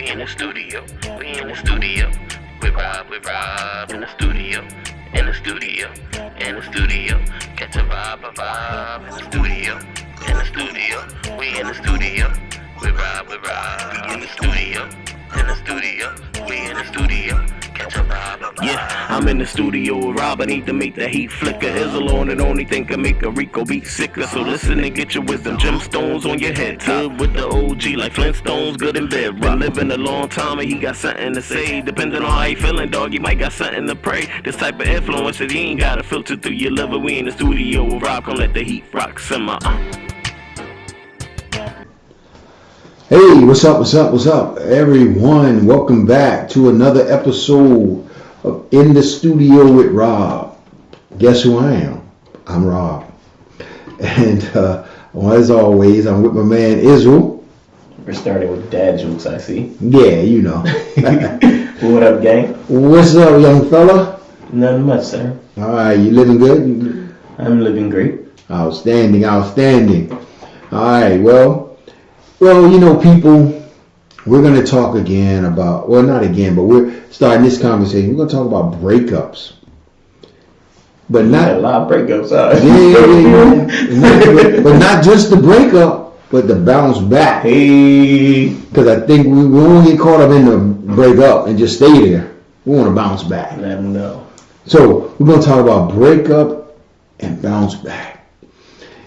We in the studio. We in the studio. With Rob in the studio. In the studio. In the studio. Catch a vibe in the studio. In the studio. We in the studio. With Rob in the studio. In the studio. We in the studio. Catch a vibe. Yeah, I'm in the studio with Rob. I need to make the heat flicker. Izzle on it, only thing can make a Rico beat sicker. So listen and get your wisdom. Gemstones on your head. Tub with the OG like Flintstones, good in bed. Been living a long time and he got something to say. Depending on how you feeling, dog, you might got something to pray. This type of influence that you ain't gotta filter through your liver. We in the studio with Rob. Come let the heat rock simmer. Hey, what's up, everyone? Welcome back to another episode of In the Studio with Rob. Guess who I am? I'm Rob. And as always, I'm with my man Izzle. We're starting with dad jokes, I see. Yeah, you know. What up, gang? What's up, young fella? Nothing much, sir. All right, you living good? I'm living great. Outstanding. All right, well, you know, people, we're going to talk again about, well, not again, but we're starting this conversation. We're going to talk about breakups. But not a lot of breakups, huh? Yeah. But not just the breakup, but the bounce back. Hey. Because I think we won't get caught up in the breakup and just stay there. We want to bounce back. Let them know. So we're going to talk about breakup and bounce back.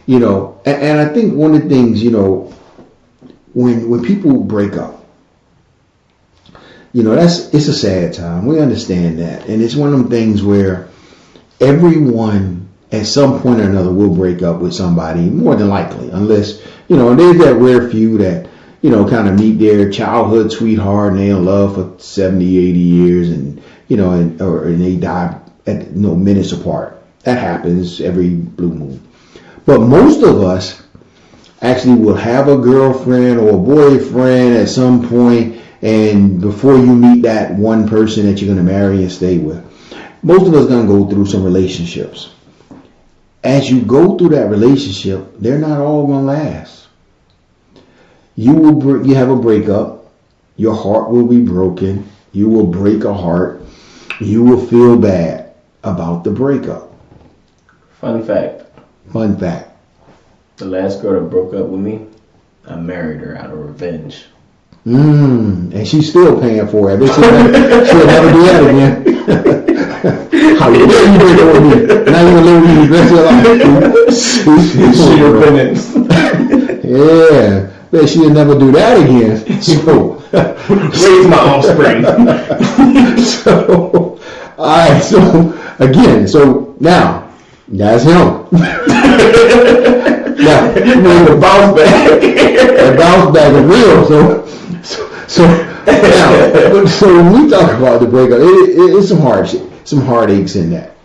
You know, and I think one of the things, you know, when people break up, you know, it's a sad time. We understand that. And it's one of them things where everyone at some point or another will break up with somebody, more than likely, unless, you know, there's that rare few that, you know, kind of meet their childhood sweetheart and they're in love for 70, 80 years and, you know, and they die at, you know, minutes apart. That happens every blue moon. But most of us actually will have a girlfriend or a boyfriend at some point, and before you meet that one person that you're going to marry and stay with, most of us are going to go through some relationships. As you go through that relationship, they're not all going to last. You have a breakup. Your heart will be broken. You will break a heart. You will feel bad about the breakup. Fun fact. The last girl that broke up with me, I married her out of revenge. And she's still paying for it. I bet she'll never do that again. How you break up with me? Now you're going to live with me the rest of your life. She's your penance. Yeah. Bet she'll never do that again. So, raise my offspring. So, alright, so, again, so now, that's him. Now, the bounce back. The bounce back is real. So when we talk about the breakup, it's some hardship, some heartaches in that.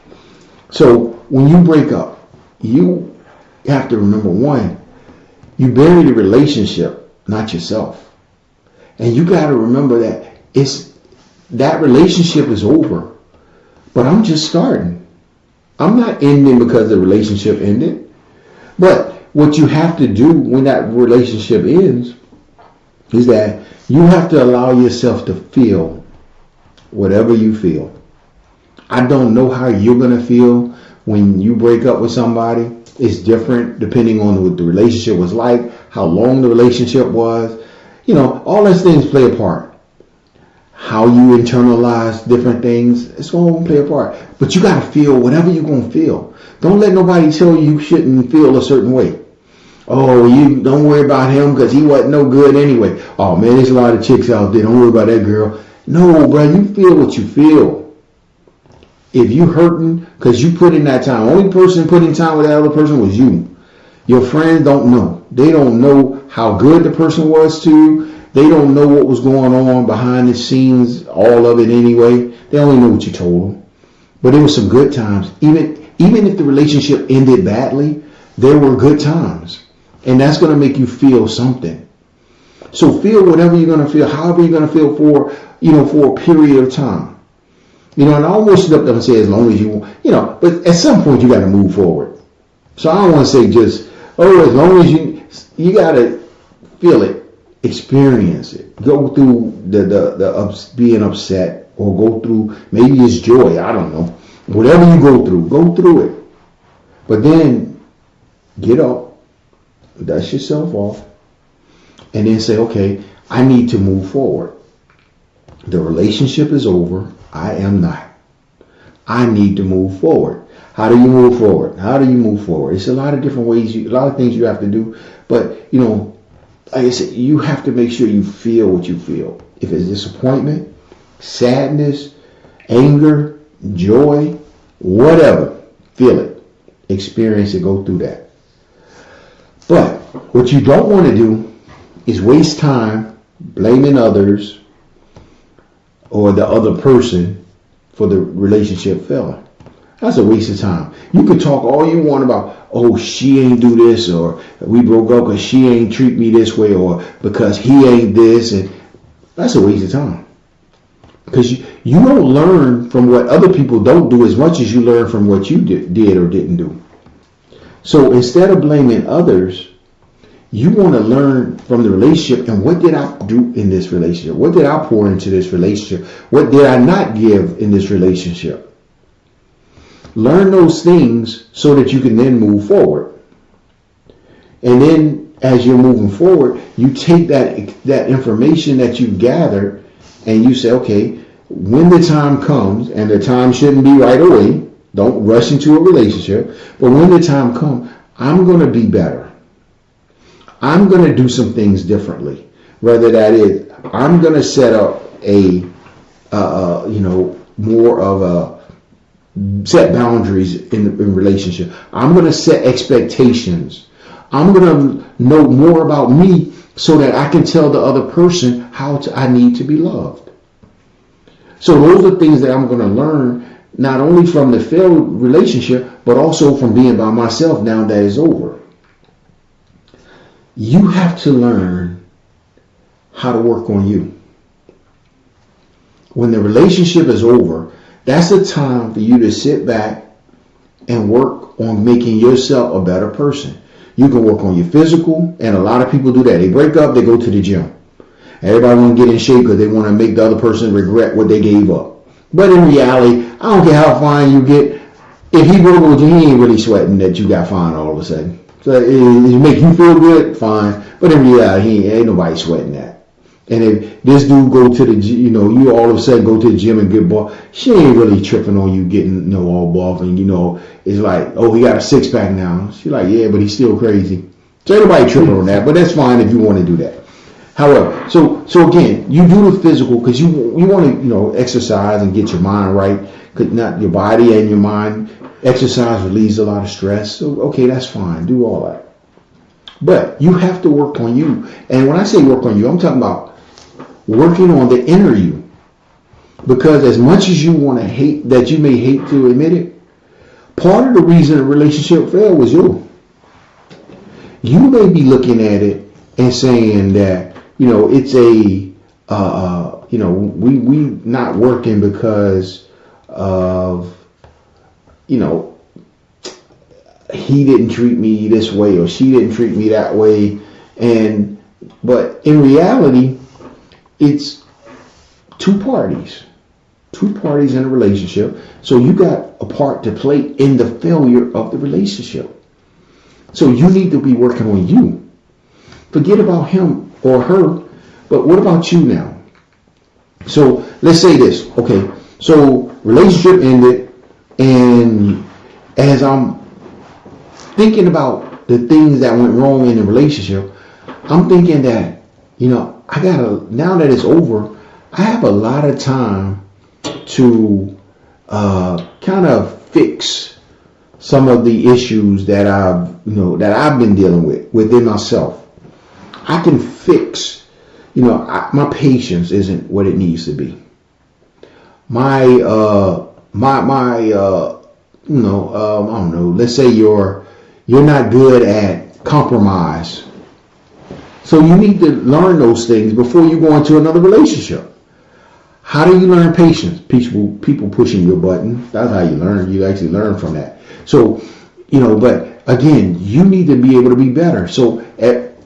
So when you break up, you have to remember, one, you bury the relationship, not yourself. And you got to remember that that relationship is over, but I'm just starting. I'm not ending because the relationship ended. But what you have to do when that relationship ends is that you have to allow yourself to feel whatever you feel. I don't know how you're going to feel when you break up with somebody. It's different depending on what the relationship was like, how long the relationship was. You know, all those things play a part. How you internalize different things, it's going to play a part. But you got to feel whatever you're going to feel. Don't let nobody tell you shouldn't feel a certain way. Oh, you don't worry about him because he wasn't no good anyway. Oh, man, there's a lot of chicks out there. Don't worry about that girl. No, bro, you feel what you feel. If you hurting because you put in that time, only person putting time with that other person was you. Your friends don't know. They don't know how good the person was to you. They don't know what was going on behind the scenes, all of it anyway. They only know what you told them. But it was some good times. Even if the relationship ended badly, there were good times. And that's going to make you feel something. So feel whatever you're going to feel, however you're going to feel for a period of time. You know, and I almost looked up and said, as long as you but at some point you got to move forward. So I don't want to say just, as long as you got to feel it. experience it. Go through the being upset, or go through, maybe it's joy. I don't know. Whatever you go through it. But then get up, dust yourself off, and then say, okay, I need to move forward. The relationship is over. I am not. I need to move forward. How do you move forward? How do you move forward? It's a lot of different ways, a lot of things you have to do. But, like I said, you have to make sure you feel what you feel. If it's disappointment, sadness, anger, joy, whatever, feel it. Experience it. Go through that. But what you don't want to do is waste time blaming others or the other person for the relationship failing. That's a waste of time. You can talk all you want about, oh, she ain't do this, or we broke up because she ain't treat me this way, or because he ain't this, and that's a waste of time. Because you don't learn from what other people don't do as much as you learn from what you did or didn't do. So instead of blaming others, you want to learn from the relationship, and what did I do in this relationship? What did I pour into this relationship? What did I not give in this relationship? Learn those things so that you can then move forward. And then as you're moving forward, you take that information that you've gathered and you say, okay, when the time comes, and the time shouldn't be right away, don't rush into a relationship, but when the time comes, I'm going to be better. I'm going to do some things differently. Whether that is, I'm going to set up more of a set boundaries in relationship. I'm going to set expectations. I'm going to know more about me so that I can tell the other person how I need to be loved. So those are things that I'm going to learn, not only from the failed relationship, but also from being by myself now that it's over. You have to learn how to work on you. When the relationship is over, that's the time for you to sit back and work on making yourself a better person. You can work on your physical, and a lot of people do that. They break up, they go to the gym. Everybody want to get in shape because they want to make the other person regret what they gave up. But in reality, I don't care how fine you get. If he broke up with you, he ain't really sweating that you got fine all of a sudden. So it make you feel good, fine. But in reality, ain't nobody sweating that. And if this dude go to the, you all of a sudden go to the gym and get buff, she ain't really tripping on you getting, all buff, and it's like, oh, he got a six pack now. She's like, yeah, but he's still crazy. So ain't nobody tripping on that, but that's fine if you want to do that. However, so again, you do the physical because you want to, exercise and get your mind right, not your body and your mind. Exercise relieves a lot of stress. So, okay, that's fine. Do all that. But you have to work on you. And when I say work on you, I'm talking about working on the inner you. Because as much as you want to hate, that you may hate to admit it, part of the reason the relationship failed was you. You may be looking at it and saying that, it's we not working because of, he didn't treat me this way or she didn't treat me that way. But in reality, it's two parties in a relationship. So you got a part to play in the failure of the relationship. So you need to be working on you. Forget about him or her, but what about you now? So let's say this, okay? So relationship ended, and as I'm thinking about the things that went wrong in the relationship, I'm thinking that, now that it's over, I have a lot of time to kind of fix some of the issues that I've been dealing with within myself. I can fix, my patience isn't what it needs to be. I don't know, let's say you're not good at compromise. So you need to learn those things before you go into another relationship. How do you learn patience? People pushing your button. That's how you learn. You actually learn from that. So, but again, you need to be able to be better. So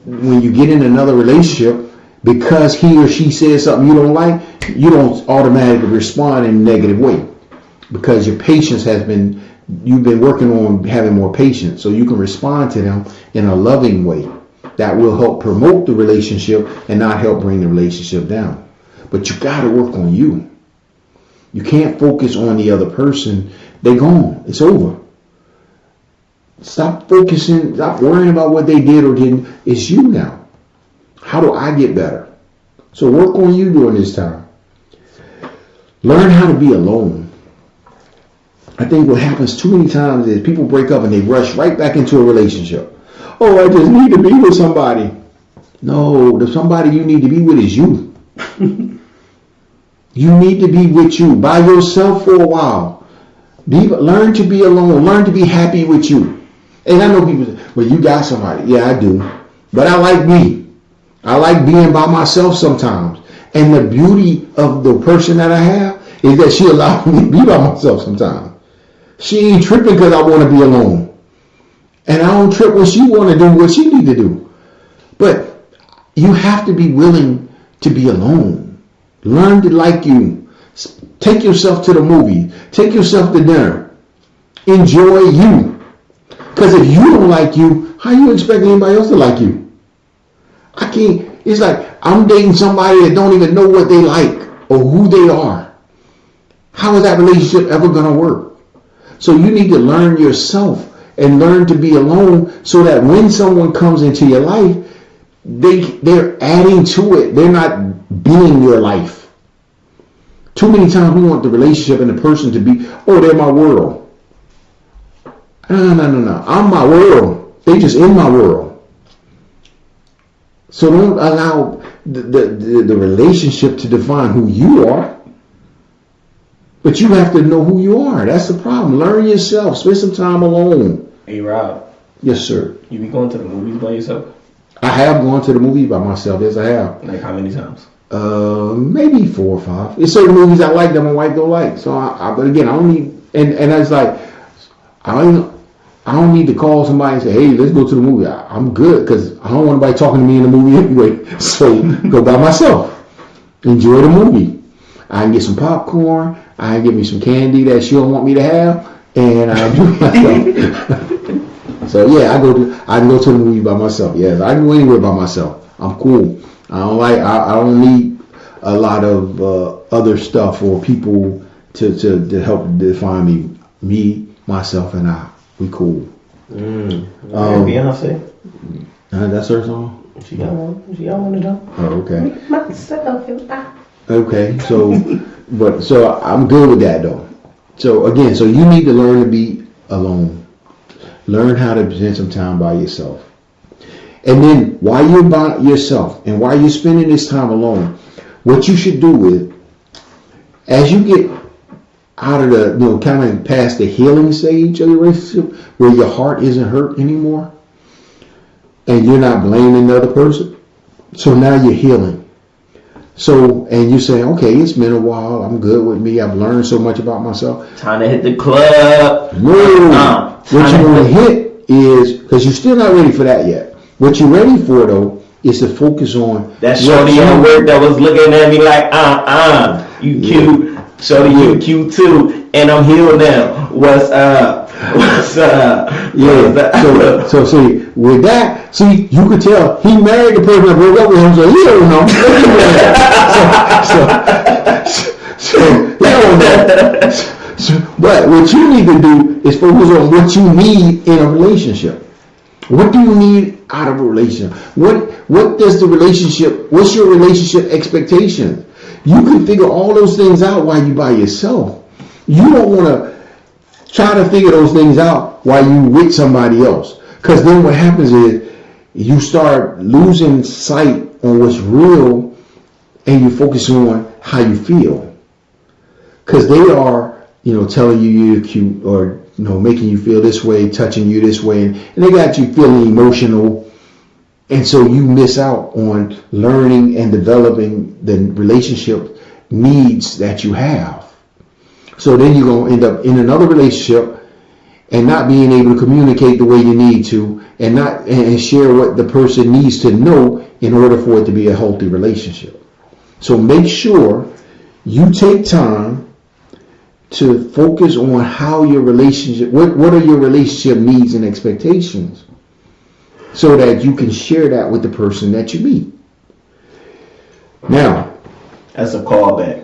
when you get in another relationship, because he or she says something you don't like, you don't automatically respond in a negative way, because your patience you've been working on having more patience, so you can respond to them in a loving way that will help promote the relationship and not help bring the relationship down. But you got to work on you. You can't focus on the other person. They're gone. It's over. Stop focusing, stop worrying about what they did or didn't. It's you now. How do I get better? So work on you during this time. Learn how to be alone. I think what happens too many times is people break up and they rush right back into a relationship. Oh, I just need to be with somebody. No, the somebody you need to be with is you. You need to be with you by yourself for a while. Learn to be alone. Learn to be happy with you. And I know people say, well, you got somebody. Yeah, I do. But I like me. I like being by myself sometimes. And the beauty of the person that I have is that she allows me to be by myself sometimes. She ain't tripping because I want to be alone. And I don't trip when she want to do what she need to do. But you have to be willing to be alone. Learn to like you. Take yourself to the movie. Take yourself to dinner. Enjoy you. Because if you don't like you, how you expect anybody else to like you? I can't. It's like I'm dating somebody that don't even know what they like or who they are. How is that relationship ever going to work? So you need to learn yourself and learn to be alone so that when someone comes into your life, they're adding to it. They're not being your life. Too many times we want the relationship and the person to be, oh, they're my world. No. I'm my world. They just in my world. So don't allow the relationship to define who you are. But you have to know who you are. That's the problem. Learn yourself. Spend some time alone. Hey, Rob. Yes, sir. You be going to the movies by yourself? I have gone to the movies by myself. Yes, I have. Like how many times? Maybe 4 or 5. There's certain movies I like that my wife don't like. So, but again, I don't need. And it's like I don't need to call somebody and say, hey, let's go to the movie. I'm good because I don't want anybody talking to me in the movie anyway. So go by myself. Enjoy the movie. I can get some popcorn. I can get me some candy that she don't want me to have, and I'll do myself. So yeah, I can go to the movie by myself. Yes, I can go anywhere by myself. I'm cool. I don't need a lot of other stuff or people to help define me. Me, myself, and I. We cool. Beyonce. That's her song. She got one. She got one of them. Oh, okay. Myself and I. Okay, so I'm good with that though. So again, so you need to learn to be alone. Learn how to spend some time by yourself. And then while you're by yourself and while you're spending this time alone, what you should do is, as you get out of the, kind of past the healing stage of the relationship where your heart isn't hurt anymore and you're not blaming the other person. So now you're healing. So, and you say, okay, it's been a while. I'm good with me. I've learned so much about myself. Time to hit the club. No. What you want to hit is, because you're still not ready for that yet. What you're ready for, though, is to focus on. That shorty at work that was looking at me like, you cute. Shorty, you cute too. And I'm healed now. What's up? What's up? Yeah. So see, with that, you could tell he married the person that broke up with him, so he don't know. He don't know. But what you need to do is focus on what you need in a relationship. What do you need out of a relationship? What does the relationship? What's your relationship expectation? You can figure all those things out while you by yourself. You don't want to try to figure those things out while you with somebody else. Because then what happens is you start losing sight on what's real and you focus on how you feel. Because they are, telling you you're cute or, making you feel this way, touching you this way. And they got you feeling emotional. And so you miss out on learning and developing the relationship needs that you have. So then you're going to end up in another relationship and not being able to communicate the way you need to, and not and share what the person needs to know in order for it to be a healthy relationship. So make sure you take time to focus on how your relationship, what are your relationship needs and expectations, so that you can share that with the person that you meet. Now, that's a callback.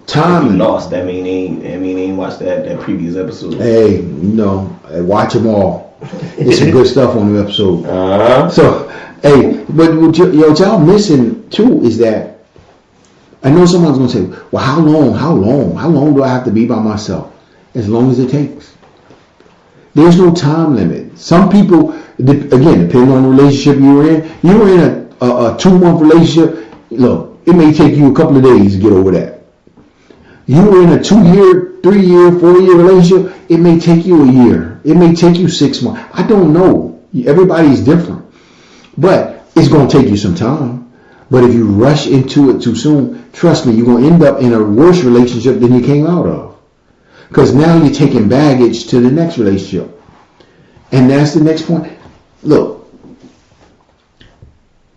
Time. If you lost, that mean they ain't watched that previous episode. Hey, watch them all. It's some good stuff on the episode. So, hey, but what y'all missing too is that I know someone's gonna say, "Well, how long do I have to be by myself?" As long as it takes. There's no time limit. Some people, again, depending on the relationship you were in. You were in a 2-month relationship. Look, it may take you a couple of days to get over that. You were in a 2-year, 3-year, 4-year relationship. It may take you a year. It may take you 6 months. I don't know. Everybody's different, but it's gonna take you some time. But if you rush into it too soon, trust me, you're going to end up in a worse relationship than you came out of. Because now you're taking baggage to the next relationship. And that's the next point. Look,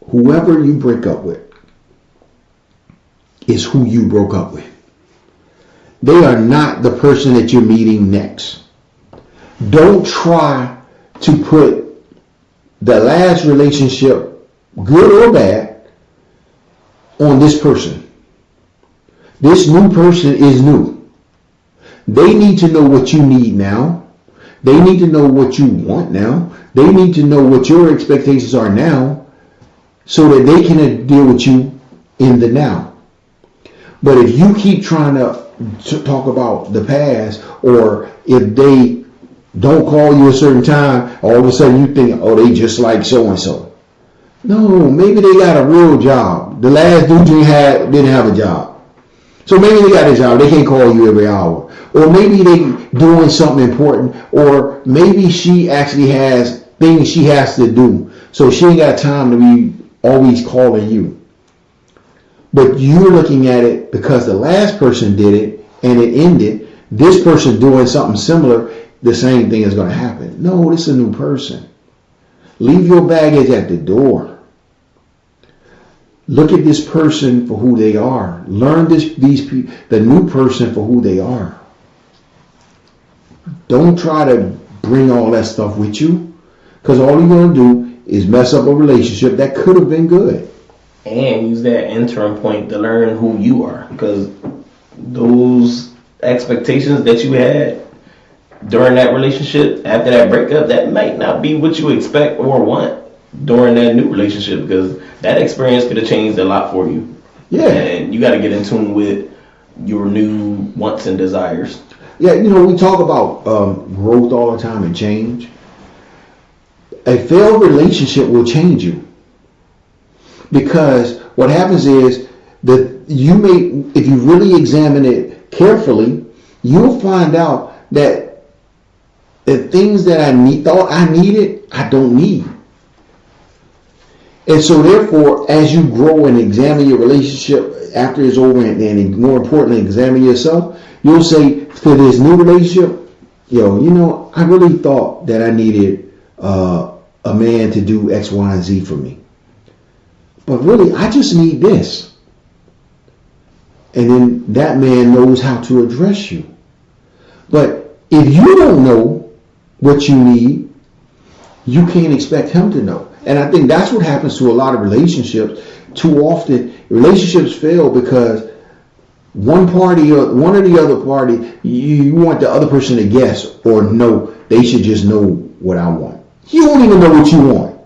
whoever you break up with is who you broke up with. They are not the person that you're meeting next. Don't try to put the last relationship, good or bad, on this person. This new person is new. They need to know what you need now. They need to know what you want now. They need to know what your expectations are now, so that they can deal with you in the now. But if you keep trying to talk about the past, or if they don't call you a certain time, all of a sudden you think, oh, they just like so and so. No, maybe they got a real job. The last dude you had didn't have a job. So maybe they got a job. They can't call you every hour. Or maybe they doing something important. Or maybe she actually has things she has to do. So she ain't got time to be always calling you. But you're looking at it because the last person did it and it ended. This person doing something similar, the same thing is going to happen. No, this is a new person. Leave your baggage at the door. Look at this person for who they are. Learn the new person for who they are. Don't try to bring all that stuff with you, because all you're going to do is mess up a relationship that could have been good. And use that interim point to learn who you are, because those expectations that you had during that relationship, after that breakup, that might not be what you expect or want during that new relationship, because that experience could have changed a lot for you. Yeah. And you got to get in tune with your new wants and desires. Yeah, we talk about growth all the time and change. A failed relationship will change you, because what happens is that if you really examine it carefully, you'll find out that the things that I thought I needed, I don't need. And so therefore, as you grow and examine your relationship after it's over, and more importantly, examine yourself, you'll say, for this new relationship, I really thought that I needed a man to do X, Y, and Z for me. But really, I just need this. And then that man knows how to address you. But if you don't know what you need, you can't expect him to know. And I think that's what happens to a lot of relationships. Too often, relationships fail because one party or one or the other party, you want the other person to guess or know. They should just know what I want. You don't even know what you want.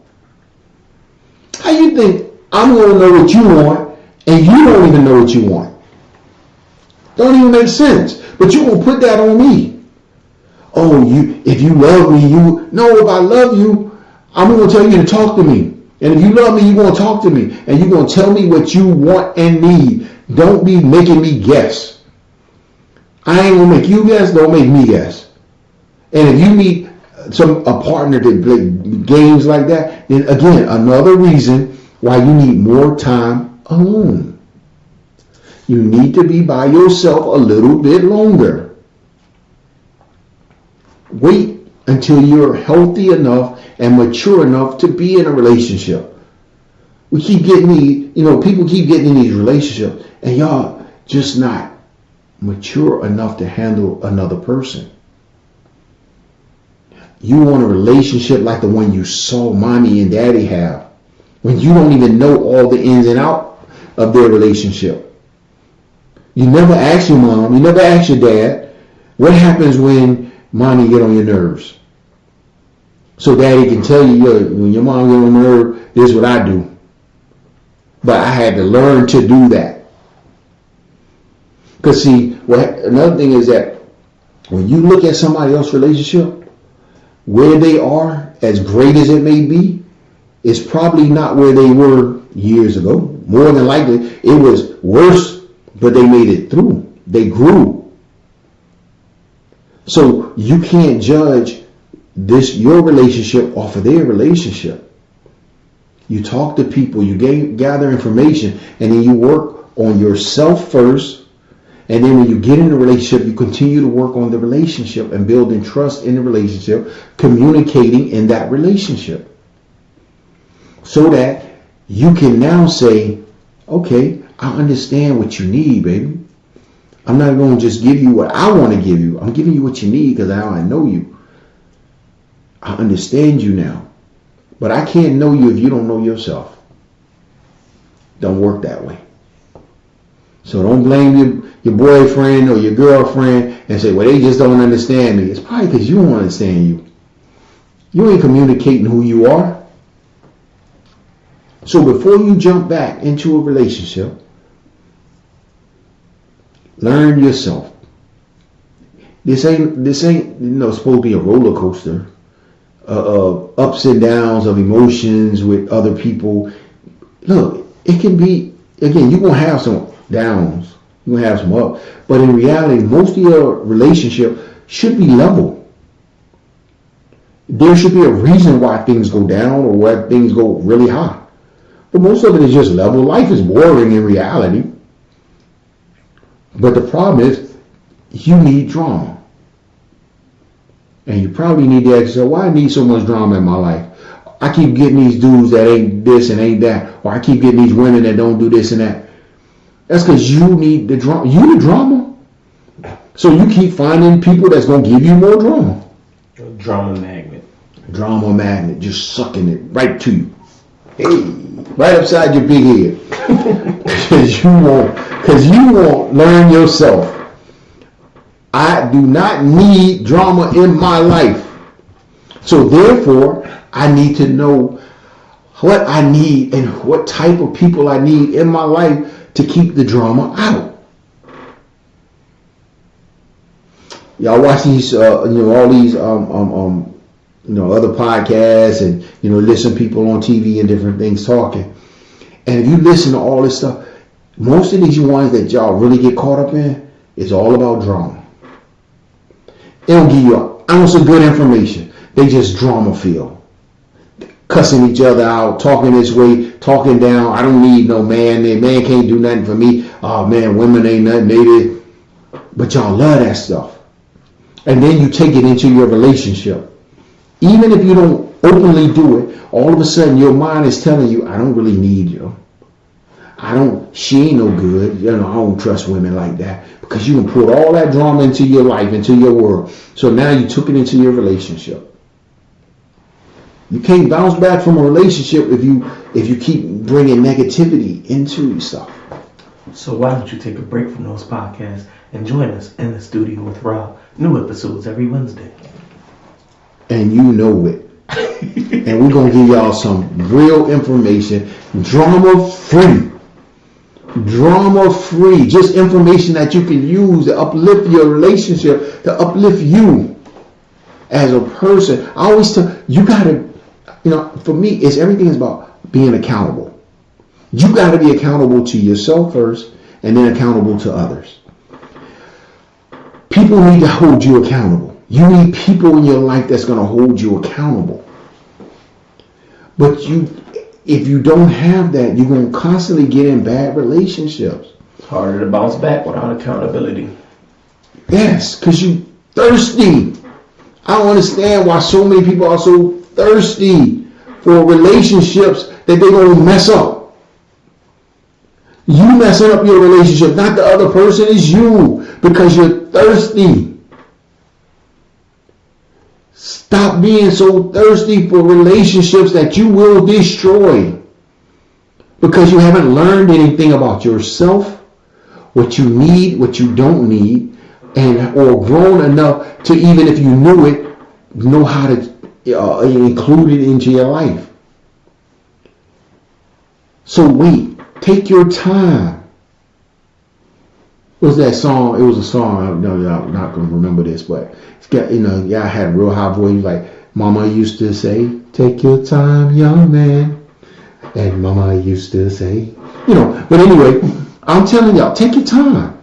How you think I'm going to know what you want and you don't even know what you want? Don't even make sense. But you're going to put that on me. Oh, if you love me, no, if I love you, I'm going to tell you to talk to me. And if you love me, you're going to talk to me. And you're going to tell me what you want and need. Don't be making me guess. I ain't going to make you guess. Don't make me guess. And if you meet a partner that play games like that, then again, another reason why you need more time alone. You need to be by yourself a little bit longer. Wait until you're healthy enough and mature enough to be in a relationship. We keep getting people keep getting in these relationships and y'all just not mature enough to handle another person. You want a relationship like the one you saw mommy and daddy have, when you don't even know all the ins and outs of their relationship. You never ask your mom, you never ask your dad, what happens when mommy get on your nerves? So daddy can tell you, when your mom get on your nerve, this is what I do. But I had to learn to do that. Because see, another thing is that when you look at somebody else's relationship, where they are, as great as it may be, is probably not where they were years ago. More than likely, it was worse, but they made it through. They grew. So you can't judge your relationship off of their relationship. You talk to people, you gather information, and then you work on yourself first. And then when you get in a relationship, you continue to work on the relationship and building trust in the relationship, communicating in that relationship. So that you can now say, okay, I understand what you need, baby. I'm not going to just give you what I want to give you. I'm giving you what you need because now I know you. I understand you now. But I can't know you if you don't know yourself. Don't work that way. So don't blame your boyfriend or your girlfriend and say, well, they just don't understand me. It's probably because you don't understand you. You ain't communicating who you are. So before you jump back into a relationship, learn yourself. This ain't supposed to be a roller coaster of ups and downs of emotions with other people. Look, it can be, again, you're going to have some downs, you're going to have some ups, but in reality, most of your relationship should be level. There should be a reason why things go down or why things go really high. But most of it is just level. Life is boring in reality. But the problem is, you need drama. And you probably need to ask yourself, why I need so much drama in my life? I keep getting these dudes that ain't this and ain't that. Or I keep getting these women that don't do this and that. That's because you need the drama. You the drama. So you keep finding people that's going to give you more drama. Drama magnet. Drama magnet. Just sucking it right to you. Hey, right upside your big head. Because you won't learn yourself. I do not need drama in my life. So therefore, I need to know what I need and what type of people I need in my life to keep the drama out. Y'all watch these, all these, other podcasts and, listen to people on TV and different things talking. And if you listen to all this stuff, most of these ones that y'all really get caught up in is all about drama. They don't give you an ounce of good information. They just drama filled. Cussing each other out, talking this way, talking down. I don't need no man. The man can't do nothing for me. Oh man, women ain't nothing. They did. But y'all love that stuff. And then you take it into your relationship. Even if you don't openly do it, all of a sudden your mind is telling you, I don't really need you. She ain't no good. I don't trust women like that. Because you can put all that drama into your life, into your world. So now you took it into your relationship. You can't bounce back from a relationship if you keep bringing negativity into stuff. So why don't you take a break from those podcasts and join us in the studio with Rob? New episodes every Wednesday. And you know it. And we're going to give y'all some real information, drama-free. Drama-free. Just information that you can use to uplift your relationship, to uplift you as a person. I always tell you, gotta, for me, everything is about being accountable. You got to be accountable to yourself first and then accountable to others. People need to hold you accountable. You need people in your life that's going to hold you accountable. But if you don't have that, you're going to constantly get in bad relationships. It's harder to bounce back without accountability. Yes, because you thirsty. I don't understand why so many people are so thirsty for relationships that they're going to mess up. You messing up your relationship, not the other person, is you, because you're thirsty. Stop being so thirsty for relationships that you will destroy because you haven't learned anything about yourself, what you need, what you don't need, and or grown enough to, even if you knew it, know how to include it into your life. So wait, take your time. What was that song? It was a song. No, I'm not gonna remember this, but it's got, I had a real high voice. Like Mama used to say, "Take your time, young man," and Mama used to say, But anyway, I'm telling y'all, take your time.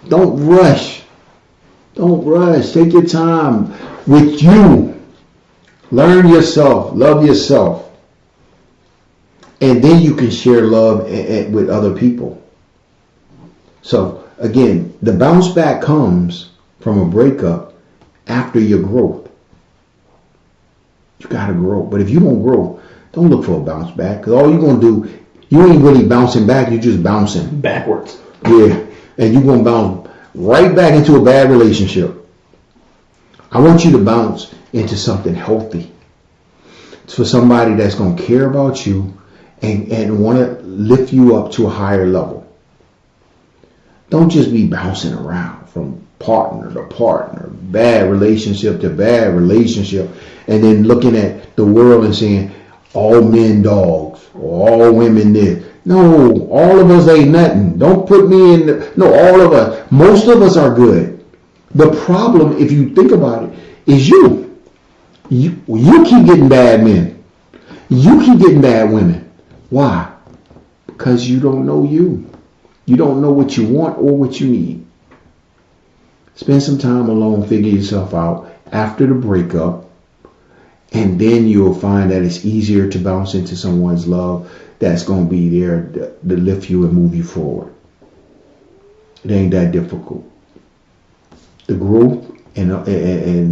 Don't rush. Don't rush. Take your time with you. Learn yourself. Love yourself. And then you can share love with other people. So, again, the bounce back comes from a breakup after your growth. You got to grow. But if you don't grow, don't look for a bounce back. Because all you're going to do, you ain't really bouncing back. You're just bouncing. Backwards. Yeah. And you're going to bounce right back into a bad relationship. I want you to bounce into something healthy. It's for somebody that's going to care about you and want to lift you up to a higher level. Don't just be bouncing around from partner to partner, bad relationship to bad relationship, and then looking at the world and saying, all men dogs, or all women this. No, all of us ain't nothing. Don't put me in. No, all of us. Most of us are good. The problem, if you think about it, is you. You keep getting bad men. You keep getting bad women. Why? Because you don't know you. You don't know what you want or what you need. Spend some time alone, figure yourself out after the breakup, and then you'll find that it's easier to bounce into someone's love that's going to be there to lift you and move you forward. It ain't that difficult. The growth and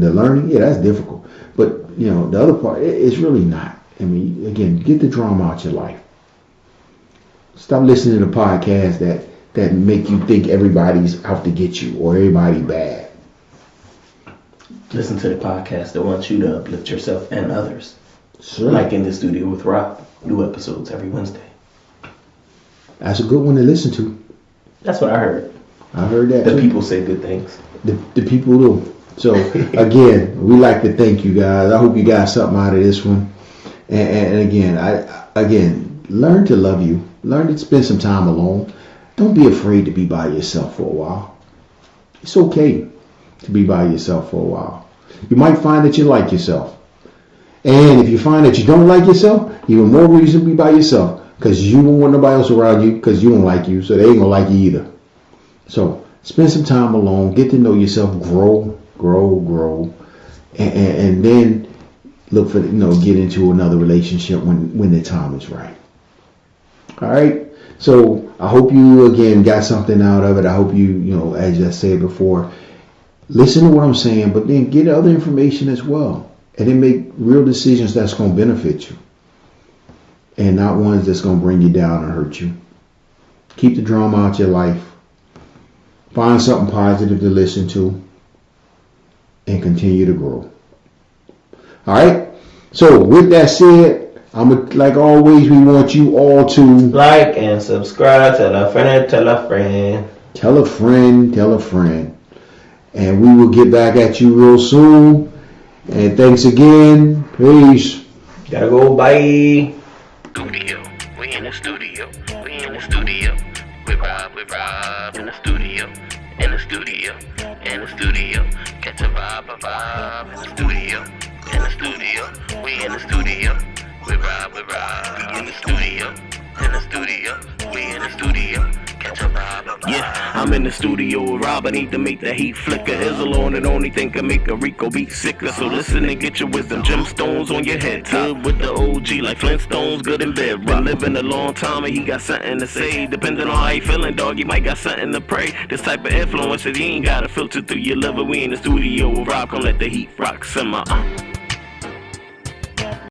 the learning, yeah, that's difficult. But, the other part, it's really not. I mean, again, get the drama out your life. Stop listening to podcasts that make you think everybody's out to get you or everybody bad. Listen to the podcast that wants you to uplift yourself and others. Sure. Like In the Studio with Rob. New episodes every Wednesday. That's a good one to listen to. That's what I heard. I heard that. The people say good things. The people do. So, again, we like to thank you guys. I hope you got something out of this one. And again, learn to love you. Learn to spend some time alone. Don't be afraid to be by yourself for a while. It's okay to be by yourself for a while. You might find that you like yourself. And if you find that you don't like yourself, even more reason to be by yourself. Because you don't want nobody else around you because you don't like you. So they ain't going to like you either. So spend some time alone. Get to know yourself. Grow. And then look for, get into another relationship when the time is right. All right. So I hope you, again, got something out of it. I hope you, as I said before, listen to what I'm saying, but then get other information as well. And then make real decisions that's going to benefit you. And not ones that's going to bring you down or hurt you. Keep the drama out your life. Find something positive to listen to. And continue to grow. All right. So with that said, like always, we want you all to like and subscribe. Tell a friend and tell a friend. Tell a friend, tell a friend. And we will get back at you real soon. And thanks again. Peace. Gotta go. Bye. Studio. We in the studio. We in the studio. We Rob in the studio. In the studio. In the studio. Catch a vibe in the studio. In the studio. We in the studio. We Rob in the studio. In the studio. We in the studio. catch a vibe. Yeah, I'm in the studio with Rob. I need to make the heat flicker. Is alone and only thing can make a Rico beat sicker. So listen and get your wisdom. Gemstones on your head. Good with the OG like Flintstones, good in bed. Been living a long time and he got something to say. Depending on how you feeling, dog, you might got something to pray. This type of influence that you ain't gotta filter through your liver. We in the studio with Rob. Come let the heat rock simmer.